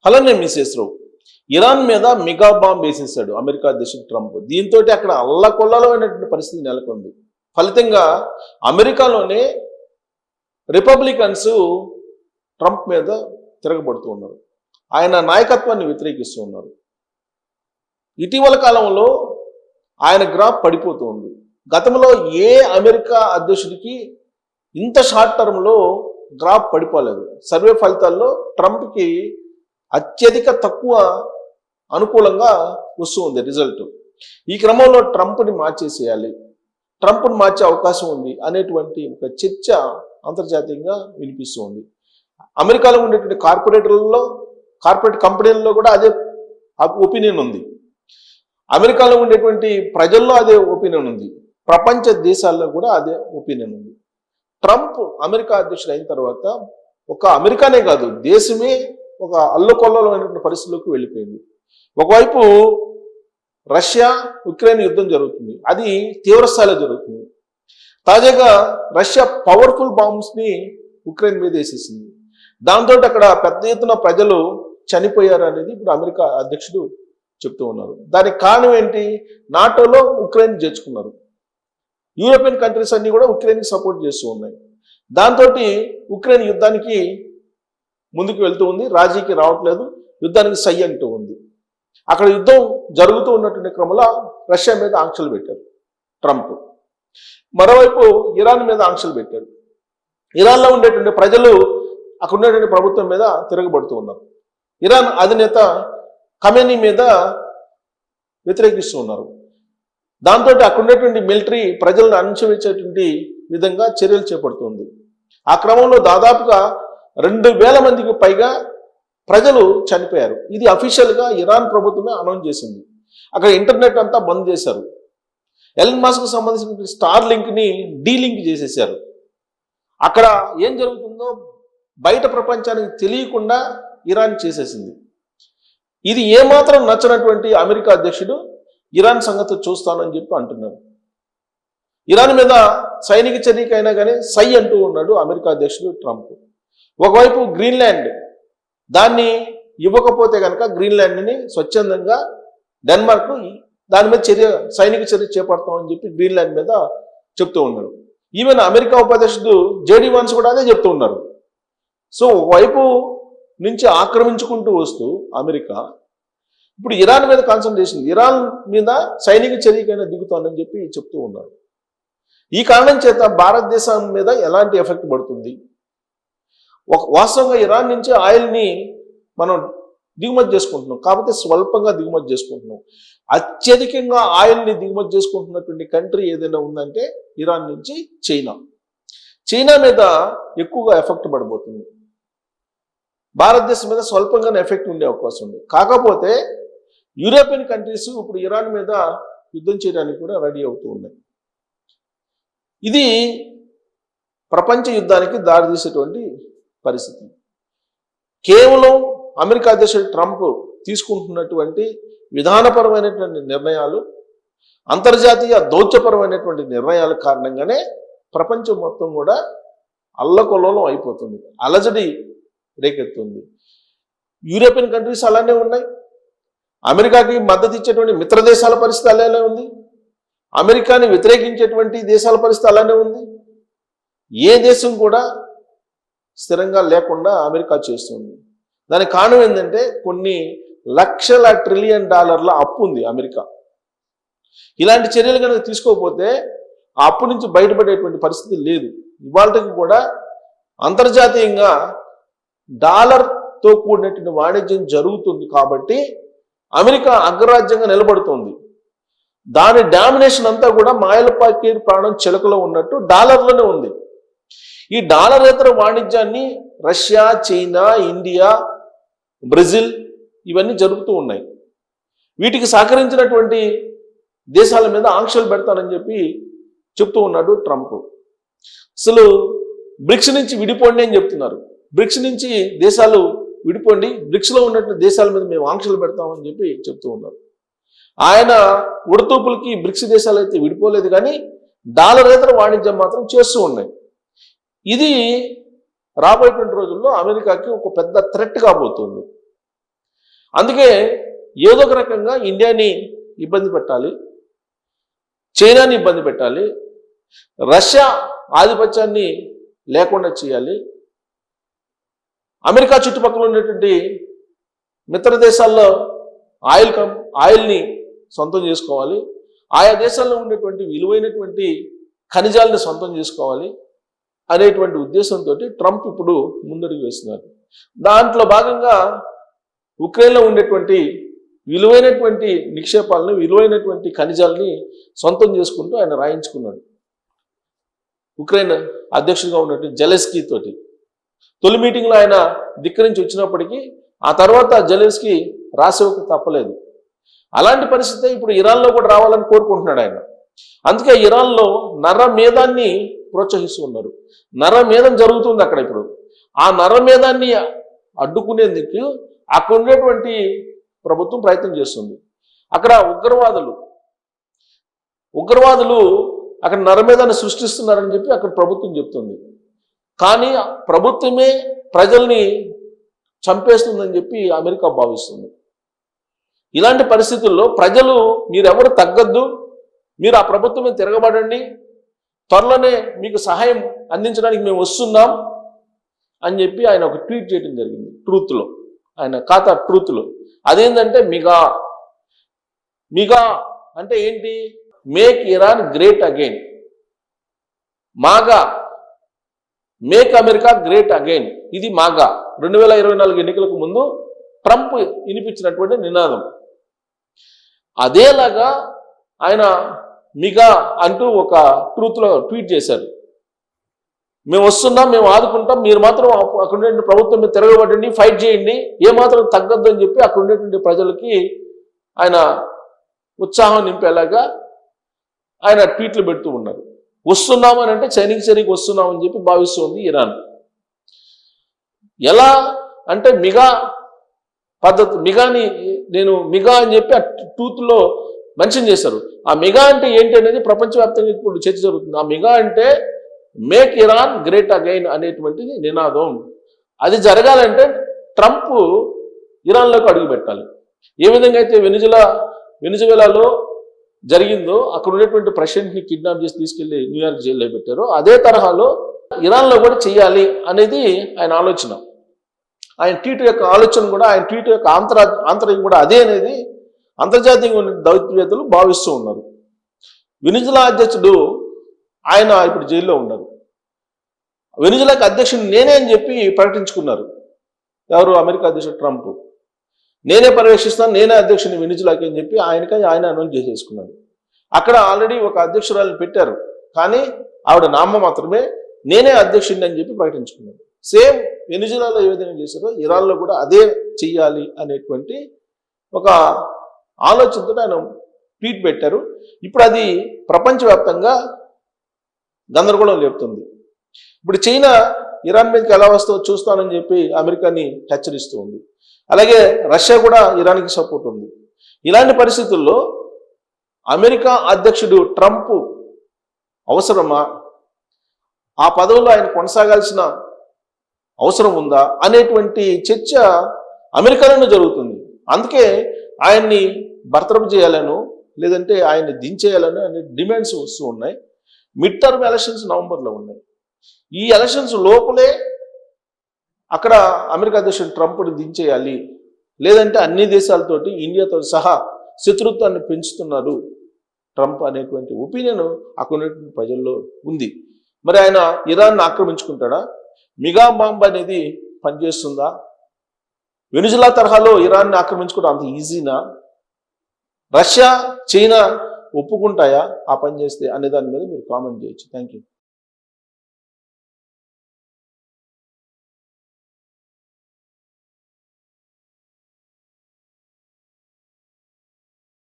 అలానే మిసెస్రావు ఇరాన్ మీద mega bomb వేసేసాడు అమెరికా అధ్యక్షుడు ట్రంప్. దీంతో అక్కడ అల్లకొల్లమైనటువంటి పరిస్థితి నెలకొంది. ఫలితంగా అమెరికాలోనే రిపబ్లికన్స్ ట్రంప్ మీద తిరగబడుతూ ఉన్నారు. ఆయన నాయకత్వాన్ని వ్యతిరేకిస్తూ ఉన్నారు. ఇటీవల కాలంలో ఆయన గ్రాఫ్ పడిపోతూ ఉంది. గతంలో ఏ అమెరికా అధ్యక్షుడికి ఇంత షార్ట్ టర్మ్లో గ్రాఫ్ పడిపోలేదు. సర్వే ఫలితాల్లో ట్రంప్కి అత్యధిక తక్కువ అనుకూలంగా వస్తూ ఉంది రిజల్ట్. ఈ క్రమంలో ట్రంప్ని మార్చేసేయాలి, ట్రంప్ని మార్చే అవకాశం ఉంది అనేటువంటి ఒక చర్చ అంతర్జాతీయంగా వినిపిస్తూ ఉంది. అమెరికాలో ఉండేటువంటి కార్పొరేట్ కంపెనీల్లో కూడా అదే ఒపీనియన్ ఉంది. అమెరికాలో ఉండేటువంటి ప్రజల్లో అదే ఒపీనియన్ ఉంది. ప్రపంచ దేశాల్లో కూడా అదే ఒపీనియన్ ఉంది. ట్రంప్ అమెరికా అధ్యక్షుడు అయిన తర్వాత ఒక అమెరికానే కాదు, దేశమే ఒక అల్లకొల్లమైనటువంటి పరిస్థితుల్లోకి వెళ్ళిపోయింది. ఒకవైపు రష్యా ఉక్రెయిన్ యుద్ధం జరుగుతుంది, అది తీవ్రస్థాయిలో జరుగుతుంది. తాజాగా రష్యా పవర్ఫుల్ బాంబ్స్ని ఉక్రెయిన్ మీద వేసేసింది. దాంతో అక్కడ పెద్ద ఎత్తున ప్రజలు చనిపోయారు అనేది ఇప్పుడు అమెరికా అధ్యక్షుడు చెప్తూ ఉన్నారు. దానికి కారణం ఏంటి? నాటోలో ఉక్రెయిన్ చేర్చుకున్నారు. యూరోపియన్ కంట్రీస్ అన్ని కూడా ఉక్రెయిన్కి సపోర్ట్ చేస్తూ ఉన్నాయి. దాంతో ఉక్రెయిన్ యుద్ధానికి ముందుకు వెళ్తూ ఉంది, రాజీకి రావట్లేదు, యుద్ధానికి సై అంటూ ఉంది. అక్కడ యుద్ధం జరుగుతూ ఉన్నటువంటి క్రమంలో రష్యా మీద ఆంక్షలు పెట్టారు ట్రంప్. మరోవైపు ఇరాన్ మీద ఆంక్షలు పెట్టారు. ఇరాన్లో ఉండేటువంటి ప్రజలు అక్కడ ఉండేటువంటి ప్రభుత్వం మీద తిరగబడుతూ ఉన్నారు. ఇరాన్ అధినేత ఖమేనీ మీద వ్యతిరేకిస్తూ ఉన్నారు. దాంతో అక్కడ ఉండేటువంటి మిలిటరీ ప్రజలను అణచివేసేటువంటి విధంగా చర్యలు చేపడుతుంది. ఆ క్రమంలో దాదాపుగా 2000 మందికి పైగా ప్రజలు చనిపోయారు. ఇది అఫీషియల్గా ఇరాన్ ప్రభుత్వమే అనౌన్స్ చేసింది. అక్కడ ఇంటర్నెట్ అంతా బంద్ చేశారు. ఎలన్ మస్క్కు సంబంధించిన స్టార్ లింక్ని డీలింక్ చేసేసారు. అక్కడ ఏం జరుగుతుందో బయట ప్రపంచానికి తెలియకుండా ఇరాన్ చేసేసింది. ఇది ఏమాత్రం నచ్చనటువంటి అమెరికా అధ్యక్షుడు ఇరాన్ సంగతి చూస్తానని చెప్పి అంటున్నారు. ఇరాన్ మీద సైనిక చర్యకైనా కానీ సై అంటూ ఉన్నాడు అమెరికా అధ్యక్షుడు ట్రంప్. ఒకవైపు గ్రీన్లాండ్ దాన్ని ఇవ్వకపోతే కనుక గ్రీన్లాండ్ని స్వచ్ఛందంగా డెన్మార్క్ దాని మీద సైనిక చర్య చేపడతామని చెప్పి గ్రీన్లాండ్ మీద చెప్తూ ఉన్నారు. ఈవెన్ అమెరికా ఉపాధ్యక్షుడు జేడీ వాన్స్ కూడా అదే చెప్తూ ఉన్నారు. సో ఒకవైపు నుంచి ఆక్రమించుకుంటూ వస్తూ అమెరికా ఇప్పుడు ఇరాన్ మీద కాన్సన్ట్రేషన్, ఇరాన్ మీద సైనిక చర్యకైనా దిగుతానని చెప్పి చెప్తూ ఉన్నారు. ఈ కారణం చేత భారతదేశం మీద ఎలాంటి ఎఫెక్ట్ పడుతుంది? వాస్తవంగా ఇరాన్ నుంచి ఆయిల్ని మనం దిగుమతి చేసుకుంటున్నాం, కాకపోతే స్వల్పంగా దిగుమతి చేసుకుంటున్నాం. అత్యధికంగా ఆయిల్ని దిగుమతి చేసుకుంటున్నటువంటి కంట్రీ ఏదైనా ఉందంటే ఇరాన్ నుంచి చైనా మీద ఎక్కువగా ఎఫెక్ట్ పడబోతుంది. భారతదేశం మీద స్వల్పంగానే ఎఫెక్ట్ ఉండే అవకాశం ఉంది. కాకపోతే యూరోపియన్ కంట్రీస్ ఇప్పుడు ఇరాన్ మీద యుద్ధం చేయడానికి కూడా రెడీ అవుతూ ఉన్నాయి. ఇది ప్రపంచ యుద్ధానికి దారితీసేటువంటి పరిస్థితి. కేవలం అమెరికా అధ్యక్షుడు ట్రంప్ తీసుకుంటున్నటువంటి విధానపరమైనటువంటి నిర్ణయాలు, అంతర్జాతీయ దౌత్యపరమైనటువంటి నిర్ణయాల కారణంగానే ప్రపంచం మొత్తం కూడా అల్లకొల్లోలం అయిపోతుంది, అలజడి రేకెత్తుంది. యూరోపియన్ కంట్రీస్ అలానే ఉన్నాయి. అమెరికాకి మద్దతు ఇచ్చేటువంటి మిత్ర దేశాల పరిస్థితి అలానే ఉంది. అమెరికాని వ్యతిరేకించేటువంటి దేశాల పరిస్థితి అలానే ఉంది. ఏ దేశం కూడా స్థిరంగా లేకుండా అమెరికా చేస్తుంది. దానికి కారణం ఏంటంటే కొన్ని లక్షల ట్రిలియన్ డాలర్ల అప్పు ఉంది అమెరికా. ఇలాంటి చర్యలు కనుక తీసుకోకపోతే ఆ అప్పు నుంచి బయటపడేటువంటి పరిస్థితి లేదు. ఇవాళకి కూడా అంతర్జాతీయంగా డాలర్తో కూడినటువంటి వాణిజ్యం జరుగుతుంది కాబట్టి అమెరికా అగ్రరాజ్యంగా నిలబడుతుంది. దాని డామినేషన్ అంతా కూడా మాయలపాకి ప్రాణం చిలకలో ఉన్నట్టు డాలర్లోనే ఉంది. ఈ డాలరేతర వాణిజ్యాన్ని రష్యా, చైనా, ఇండియా, బ్రెజిల్ ఇవన్నీ జరుగుతూ ఉన్నాయి. వీటికి సహకరించినటువంటి దేశాల మీద ఆంక్షలు పెడతానని చెప్పి చెప్తూ ఉన్నాడు ట్రంప్. అసలు బ్రిక్స్ నుంచి విడిపోండి అని చెప్తున్నారు. బ్రిక్స్ నుంచి దేశాలు విడిపోండి, బ్రిక్స్లో ఉన్నటువంటి దేశాల మీద మేము ఆంక్షలు పెడతామని చెప్పి చెప్తూ ఉన్నారు. ఆయన ఉడతూపులకి బ్రిక్స్ దేశాలు అయితే విడిపోలేదు, కానీ డాలరేతర వాణిజ్యం మాత్రం చేస్తూ ఉన్నాయి. ఇది రాబోయేటువంటి రోజుల్లో అమెరికాకి ఒక పెద్ద థ్రెట్ కాబోతుంది. అందుకే ఏదో ఒక రకంగా ఇండియాని ఇబ్బంది పెట్టాలి, చైనాని ఇబ్బంది పెట్టాలి, రష్యా ఆధిపత్యాన్ని లేకుండా చేయాలి, అమెరికా చుట్టుపక్కల ఉన్నటువంటి మిత్ర దేశాల్లో ఆయిల్ని సొంతం చేసుకోవాలి, ఆయా దేశాల్లో ఉండేటువంటి విలువైనటువంటి ఖనిజాలను సొంతం చేసుకోవాలి అనేటువంటి ఉద్దేశంతో ట్రంప్ ఇప్పుడు ముందడుగు వేస్తున్నారు. దాంట్లో భాగంగా ఉక్రెయిన్లో ఉండేటువంటి విలువైనటువంటి నిక్షేపాలను, విలువైనటువంటి ఖనిజాలని సొంతం చేసుకుంటూ ఆయన రాయించుకున్నాడు ఉక్రెయిన్ అధ్యక్షుడిగా ఉన్నటువంటి జెలెన్స్కీ తోటి. తొలి మీటింగ్లో ఆయన ధిక్కరించి వచ్చినప్పటికీ ఆ తర్వాత జెలెన్స్కీ రాసేవకు తప్పలేదు. అలాంటి పరిస్థితి ఇప్పుడు ఇరాన్లో కూడా రావాలని కోరుకుంటున్నాడు ఆయన. అందుకే ఇరాన్లో నరమేధాన్ని ప్రోత్సహిస్తూ ఉన్నారు. నరమేధం జరుగుతుంది అక్కడ. ఇప్పుడు ఆ నరమేధాన్ని అడ్డుకునేందుకు అక్కడ ఉండేటువంటి ప్రభుత్వం ప్రయత్నం చేస్తుంది. అక్కడ ఉగ్రవాదులు అక్కడ నరమేధాన్ని సృష్టిస్తున్నారని చెప్పి అక్కడ ప్రభుత్వం చెప్తుంది. కానీ ప్రభుత్వమే ప్రజల్ని చంపేస్తుందని చెప్పి అమెరికా భావిస్తుంది. ఇలాంటి పరిస్థితుల్లో ప్రజలు మీరెవరు తగ్గద్దు, మీరు ఆ ప్రభుత్వమే తిరగబడండి, త్వరలోనే మీకు సహాయం అందించడానికి మేము వస్తున్నాం అని చెప్పి ఆయన ఒక ట్వీట్ చేయడం జరిగింది ట్రూత్లో, ఆయన ఖాతా ట్రూత్లో. అదేంటంటే మిగా అంటే ఏంటి? Make Iran great again. MAGA, make America great again, ఇది మాగా 2024 ఎన్నికలకు ముందు ట్రంప్ వినిపించినటువంటి నినాదం. అదేలాగా ఆయన మిగా అంటూ ఒక ట్రూత్లో ట్వీట్ చేశారు. మేము వస్తున్నాం, మేము ఆదుకుంటాం, మీరు మాత్రం అక్కడ ఉండే ప్రభుత్వం మీద తిరగబడండి, ఫైట్ చేయండి, ఏమాత్రం తగ్గద్దు అని చెప్పి అక్కడ ఉండేటువంటి ప్రజలకి ఆయన ఉత్సాహం నింపేలాగా ఆయన ట్వీట్లు పెడుతూ ఉన్నారు. వస్తున్నామని అంటే చైనీకి వస్తున్నామని చెప్పి భావిస్తుంది ఇరాన్. ఎలా అంటే మిగా పద్ధతి, మిగాని నేను మిగా అని చెప్పి ఆ ట్రూత్లో మెన్షన్ చేశారు. ఆ మిగా అంటే ఏంటి అనేది ప్రపంచవ్యాప్తంగా ఇప్పుడు చర్చ జరుగుతుంది. ఆ మిగా అంటే మేక్ ఇరాన్ గ్రేట్ అగైన్ అనేటువంటిది నినాదం. అది జరగాలంటే ట్రంప్ ఇరాన్లోకి అడుగు పెట్టాలి. ఏ విధంగా అయితే వెనిజువేలాలో జరిగిందో, అక్కడ ఉన్నటువంటి ప్రెసిడెంట్ని కిడ్నాప్ చేసి తీసుకెళ్లి న్యూయార్క్ జైల్లో పెట్టారో, అదే తరహాలో ఇరాన్లో కూడా చేయాలి అనేది ఆయన ఆలోచన. ఆయన ట్వీట్ యొక్క ఆలోచన కూడా, ఆయన ట్వీట్ యొక్క ఆంతర్యం కూడా అదే అనేది అంతర్జాతీయంగా ఉన్న దౌత్యవేత్తలు భావిస్తూ ఉన్నారు. వెనిజులా అధ్యక్షుడు ఆయన ఇప్పుడు జైల్లో ఉన్నారు. వెనిజులాకి అధ్యక్షుడు నేనే అని చెప్పి ప్రకటించుకున్నారు. ఎవరు? అమెరికా అధ్యక్షుడు ట్రంప్. నేనే పర్యవేక్షిస్తాను, నేనే అధ్యక్షుడిని వెనిజులాకి అని చెప్పి ఆయన అనౌన్స్ చేసేసుకున్నారు. అక్కడ ఆల్రెడీ ఒక అధ్యక్షురాలను పెట్టారు, కానీ ఆవిడ నామ మాత్రమే నేనే అధ్యక్షుడిని అని చెప్పి ప్రకటించుకున్నారు. సేమ్ వెనిజులాలో ఏ విధంగా చేశారో ఇరాన్లో కూడా అదే చెయ్యాలి అనేటువంటి ఒక ఆలోచనతో ఆయన ట్వీట్ పెట్టారు. ఇప్పుడు అది ప్రపంచవ్యాప్తంగా గందరగోళం లేపుతుంది. ఇప్పుడు చైనా ఇరాన్ మీదకి ఎలా వస్తుందో చూస్తానని చెప్పి అమెరికాని హెచ్చరిస్తూ ఉంది. అలాగే రష్యా కూడా ఇరాన్కి సపోర్ట్ ఉంది. ఇలాంటి పరిస్థితుల్లో అమెరికా అధ్యక్షుడు ట్రంప్ అవసరమా, ఆ పదవిలో ఆయన కొనసాగాల్సిన అవసరం ఉందా అనేటువంటి చర్చ అమెరికాలోనే జరుగుతుంది. అందుకే ఆయన్ని బర్తరఫ్ చేయాలను, లేదంటే ఆయన్ని దించేయాలని అనే డిమాండ్స్ వస్తూ ఉన్నాయి. మిడ్ టర్మ్ ఎలక్షన్స్ నవంబర్లో ఉన్నాయి. ఈ ఎలక్షన్స్ లోపలే అక్కడ అమెరికా అధ్యక్షుడు ట్రంప్ని దించేయాలి, లేదంటే అన్ని దేశాలతోటి ఇండియాతో సహా శత్రుత్వాన్ని పెంచుతున్నారు ట్రంప్ అనేటువంటి ఒపీనియన్ అక్కడ ఉన్నటువంటి ప్రజల్లో ఉంది. మరి ఆయన ఇరాన్ని ఆక్రమించుకుంటాడా? మిగా బాంబ్ అనేది పనిచేస్తుందా? వెనిజులా తరహాలో ఇరాన్ని ఆక్రమించుకోవడం అంత ఈజీనా? రష్యా, చైనా ఒప్పుకుంటాయా ఆ పని చేస్తే అనే దాని మీద మీరు కామెంట్ చేయొచ్చు. Thank you.